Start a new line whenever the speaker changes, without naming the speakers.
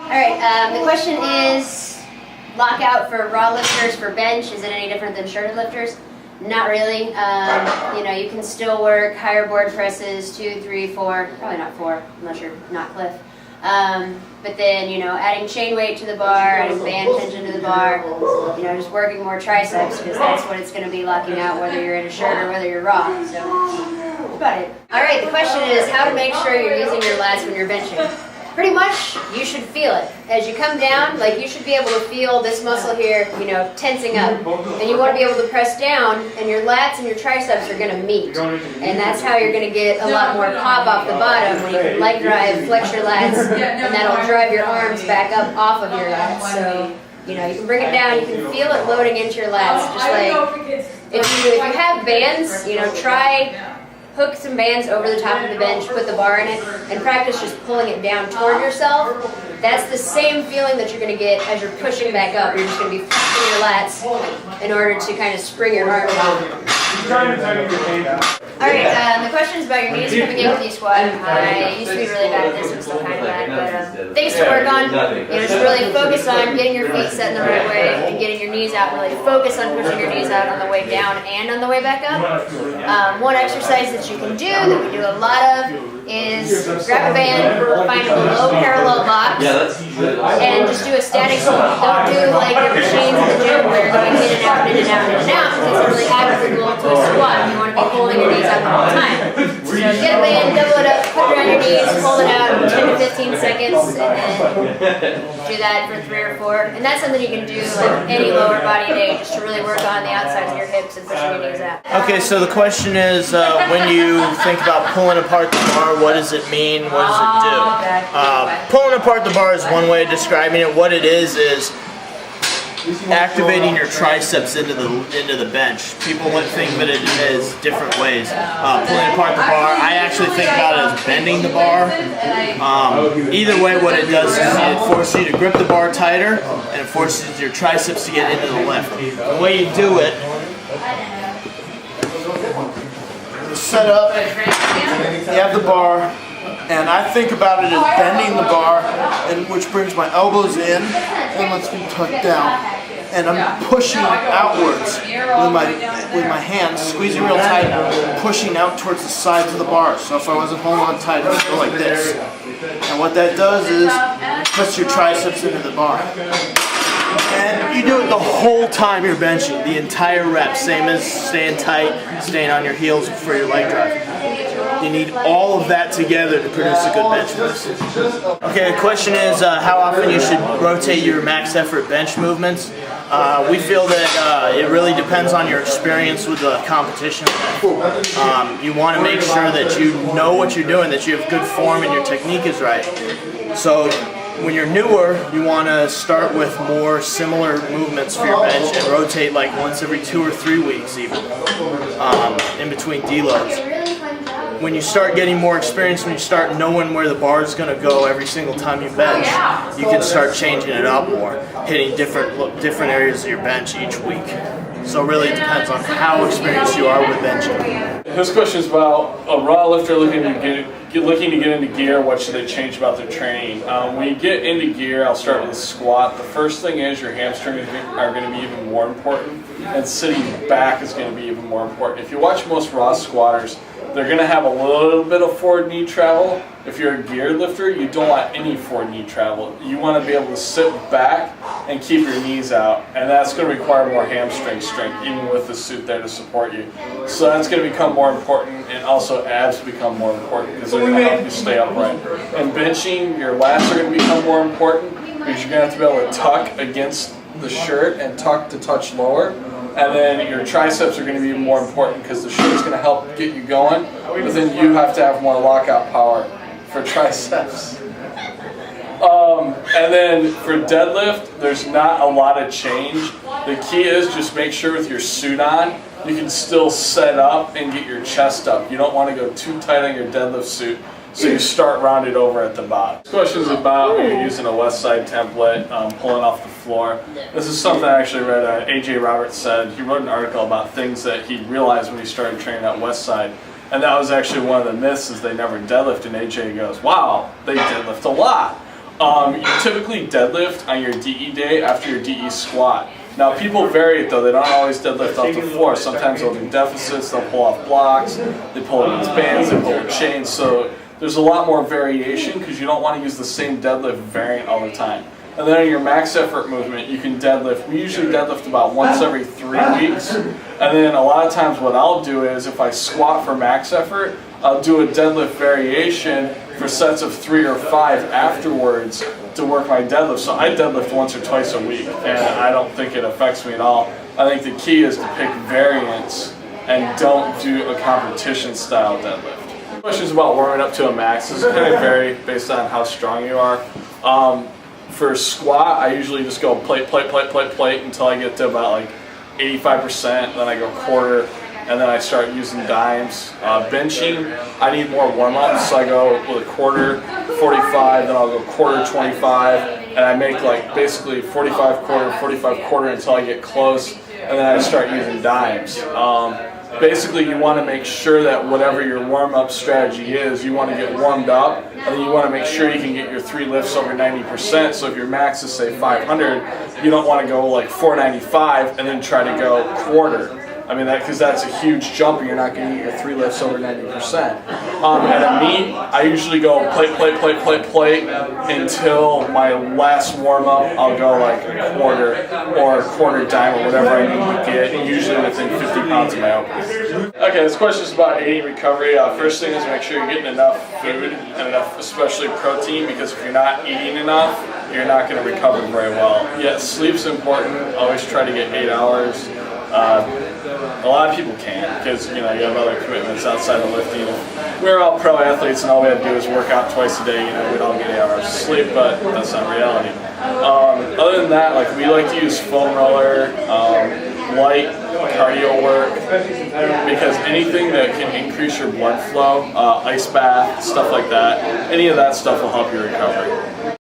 Alright, the question is, lockout for raw lifters for bench, is it any different than shirted lifters? Not really. You know, you can still work higher board presses, 2, 3, 4, probably not 4, unless you're not Cliff. But then, you know, adding chain weight to the bar, adding band tension to the bar, you know, just working more triceps, because that's what it's going to be locking out, whether you're in a shirt or whether you're raw. So, that's about it. Alright, the question is how to make sure you're using your lats when you're benching. Pretty much, you should feel it. As you come down, like, you should be able to feel this muscle here, you know, tensing up. And you want to be able to press down, and your lats and your triceps are going to meet. And that's how you're going to get a lot more pop off the bottom, when you can leg drive, flex your lats, and that'll drive your arms back up off of your lats. So, you know, you can bring it down, you can feel it loading into your lats. Just like, if you have bands, you know, try hook some bands over the top of the bench, put the bar in it, and practice just pulling it down toward yourself. That's the same feeling that you're going to get as you're pushing back up. You're just going to be flexing your lats in order to kind of spring your arms out. Alright, the question is about your knees coming in with you squat. I used to be really bad at this, I'm still kind of bad, but things to work on. You know, just really focus on getting your feet set in the right way and getting your knees out. Really focus on pushing your knees out on the way down and on the way back up. One exercise that you can do, that we do a lot of, is grab a band, find a low parallel box, and just do a static hold. Don't do like your machines in the gym where you're going in and out, in and out, in and out, because it's really applicable to a squat. You want to be holding your knees up the whole time. So get a band, double it up, put it around your knees, hold it out 10 to 15 seconds, and then do that for 3 or 4. And that's something you can do like any lower body day, just to really work on the outsides of your hips and pushing your knees out.
Okay, so the question is, when you think about pulling apart the bar, what does it mean? What does it do? Pulling apart the bar is one way of describing it. What it is activating your triceps into the bench. People would think that it is different ways. Pulling apart the bar, I actually think about it as bending the bar. Either way, what it does is it forces you to grip the bar tighter, and it forces your triceps to get into the lift. The way you do it, set up, you have the bar, and I think about it as bending the bar, and which brings my elbows in and lets me tuck down. And I'm pushing outwards with my hands, squeezing real tight, pushing out towards the sides of the bar. So if I wasn't holding on tight, it would go like this. And what that does is puts your triceps into the bar. And you do it the whole time you're benching, the entire rep, same as staying tight, staying on your heels for your leg drive. You need all of that together to produce a good bench press. Okay, the question is how often you should rotate your max effort bench movements. We feel that it really depends on your experience with the competition. You want to make sure that you know what you're doing, that you have good form and your technique is right. So when you're newer, you want to start with more similar movements for your bench and rotate like once every 2 or 3 weeks even, in between deloads. When you start getting more experience, when you start knowing where the bar is going to go every single time you bench, you can start changing it up more, hitting different areas of your bench each week. So it really depends on how experienced you are with benching.
This question is about a raw lifter looking to get into gear. What should they change about their training? When you get into gear, I'll start with the squat. The first thing is your hamstrings are going to be even more important, and sitting back is going to be even more important. If you watch most raw squatters, they're going to have a little bit of forward knee travel. If you're a gear lifter, you don't want any forward knee travel. You want to be able to sit back and keep your knees out, and that's going to require more hamstring strength, even with the suit there to support you. So that's going to become more important, and also abs become more important because they're going to help you stay upright. And benching, your lats are going to become more important because you're going to have to be able to tuck against the shirt and tuck to touch lower. And then your triceps are going to be more important because the shirt's going to help get you going, but then you have to have more lockout power for triceps. And then for deadlift, there's not a lot of change. The key is just make sure with your suit on, you can still set up and get your chest up. You don't want to go too tight on your deadlift suit, so you start rounded over at the bottom. This question is about when you're using a west side template, pulling off the floor. This is something I actually read. AJ Roberts said, he wrote an article about things that he realized when he started training at west side. And that was actually one of the myths, is they never deadlift. And AJ goes, wow, they deadlift a lot. You typically deadlift on your DE day after your DE squat. Now people vary it though, they don't always deadlift off the floor. Sometimes they'll do deficits, they'll pull off blocks, they pull against bands, they pull with chains. So there's a lot more variation because you don't want to use the same deadlift variant all the time. And then in your max effort movement, you can deadlift. We usually deadlift about once every 3 weeks. And then a lot of times what I'll do is if I squat for max effort, I'll do a deadlift variation for sets of 3 or 5 afterwards to work my deadlift. So I deadlift once or twice a week, and I don't think it affects me at all. I think the key is to pick variants and don't do a competition style deadlift. Questions about warming up to a max. This is going to vary based on how strong you are. For squat, I usually just go plate, plate, plate, plate, plate until I get to about like 85%, then I go quarter, and then I start using dimes. Benching, I need more warm-ups, so I go with a quarter, 45, then I'll go quarter, 25, and I make like basically 45 quarter until I get close, and then I start using dimes. Basically, you want to make sure that whatever your warm-up strategy is, you want to get warmed up, and then you want to make sure you can get your 3 lifts over 90%. So if your max is, say, 500, you don't want to go like 495 and then try to go quarter. I mean, because that's a huge jump, and you're not going to get your 3 lifts over 90%. At a meet, I usually go plate, plate, plate, plate, plate until my last warm-up. I'll go like a quarter or a quarter dime or whatever I need to get, usually within 50 pounds of my opening. Okay, this question is about aiding recovery. First thing is make sure you're getting enough food and enough, especially protein, because if you're not eating enough, you're not going to recover very well. Yes, sleep's important. Always try to get 8 hours. A lot of people can't because you have other commitments outside of lifting. We're all pro athletes and all we have to do is work out twice a day. We'd all get 8 hours of sleep, but that's not reality. Other than that, like we like to use foam roller, light cardio work, because anything that can increase your blood flow, ice bath, stuff like that, any of that stuff will help your recovery.